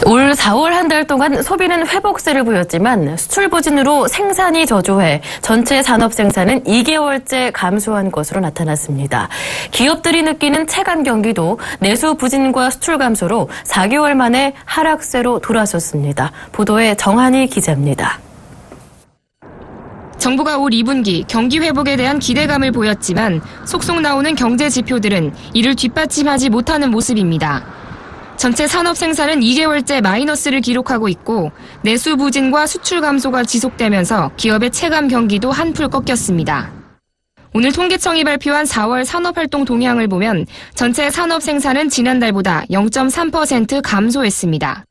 올 4월 한 달 동안 소비는 회복세를 보였지만 수출 부진으로 생산이 저조해 전체 산업 생산은 2개월째 감소한 것으로 나타났습니다. 기업들이 느끼는 체감 경기도 내수 부진과 수출 감소로 4개월 만에 하락세로 돌아섰습니다. 보도에 정한희 기자입니다. 정부가 올 2분기 경기 회복에 대한 기대감을 보였지만 속속 나오는 경제 지표들은 이를 뒷받침하지 못하는 모습입니다. 전체 산업 생산은 2개월째 마이너스를 기록하고 있고 내수 부진과 수출 감소가 지속되면서 기업의 체감 경기도 한풀 꺾였습니다. 오늘 통계청이 발표한 4월 산업활동 동향을 보면 전체 산업 생산은 지난달보다 0.3% 감소했습니다.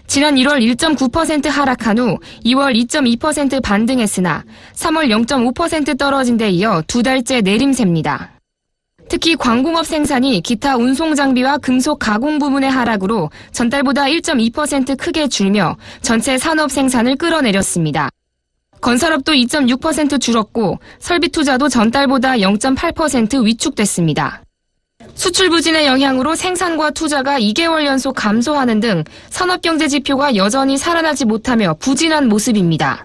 지난 1월 1.9% 하락한 후 2월 2.2% 반등했으나 3월 0.5% 떨어진 데 이어 두 달째 내림세입니다. 특히 광공업 생산이 기타 운송 장비와 금속 가공 부문의 하락으로 전달보다 1.2% 크게 줄며 전체 산업 생산을 끌어내렸습니다. 건설업도 2.6% 줄었고 설비 투자도 전달보다 0.8% 위축됐습니다. 수출 부진의 영향으로 생산과 투자가 2개월 연속 감소하는 등 산업경제 지표가 여전히 살아나지 못하며 부진한 모습입니다.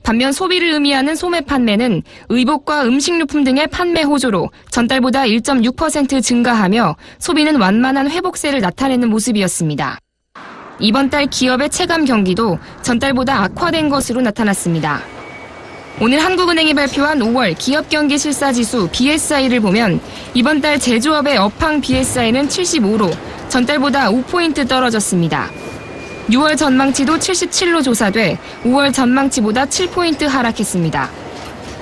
반면 소비를 의미하는 소매 판매는 의복과 음식료품 등의 판매 호조로 전달보다 1.6% 증가하며 소비는 완만한 회복세를 나타내는 모습이었습니다. 이번 달 기업의 체감 경기도 전달보다 악화된 것으로 나타났습니다. 오늘 한국은행이 발표한 5월 기업경기실사지수 BSI를 보면 이번 달 제조업의 업황 BSI는 75로 전달보다 5포인트 떨어졌습니다. 6월 전망치도 77로 조사돼 5월 전망치보다 7포인트 하락했습니다.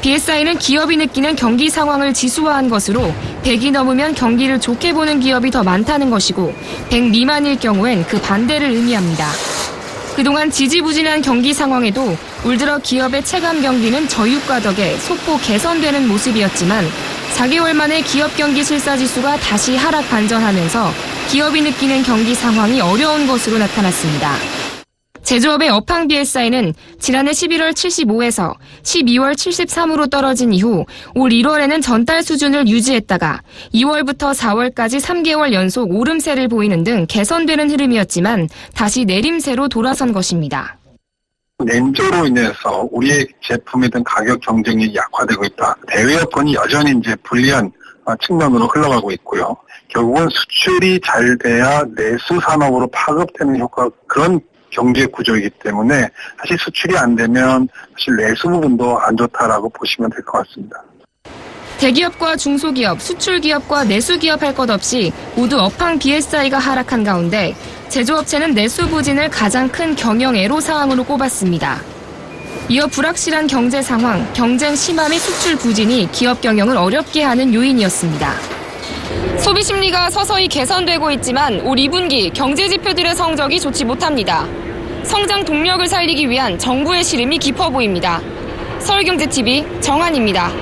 BSI는 기업이 느끼는 경기 상황을 지수화한 것으로 100이 넘으면 경기를 좋게 보는 기업이 더 많다는 것이고 100 미만일 경우엔 그 반대를 의미합니다. 그동안 지지부진한 경기 상황에도 올 들어 기업의 체감 경기는 저유가 덕에 소폭 개선되는 모습이었지만 4개월 만에 기업 경기 실사지수가 다시 하락 반전하면서 기업이 느끼는 경기 상황이 어려운 것으로 나타났습니다. 제조업의 업황 BSI는 지난해 11월 75에서 12월 73으로 떨어진 이후 올 1월에는 전달 수준을 유지했다가 2월부터 4월까지 3개월 연속 오름세를 보이는 등 개선되는 흐름이었지만 다시 내림세로 돌아선 것입니다. 낸조로 인해서 우리의 제품이든 가격 경쟁력이 약화되고 있다. 대외 여건이 여전히 이제 불리한 측면으로 흘러가고 있고요. 결국은 수출이 잘 돼야 내수 산업으로 파급되는 효과, 그런 경제 구조이기 때문에 사실 수출이 안 되면 사실 내수 부분도 안 좋다라고 보시면 될 것 같습니다. 대기업과 중소기업, 수출기업과 내수기업 할 것 없이 모두 업황 BSI가 하락한 가운데 제조업체는 내수 부진을 가장 큰 경영 애로사항으로 꼽았습니다. 이어 불확실한 경제 상황, 경쟁 심화 및 수출 부진이 기업 경영을 어렵게 하는 요인이었습니다. 소비 심리가 서서히 개선되고 있지만 올 2분기 경제 지표들의 성적이 좋지 못합니다. 성장 동력을 살리기 위한 정부의 시름이 깊어 보입니다. 서울경제TV 정한입니다.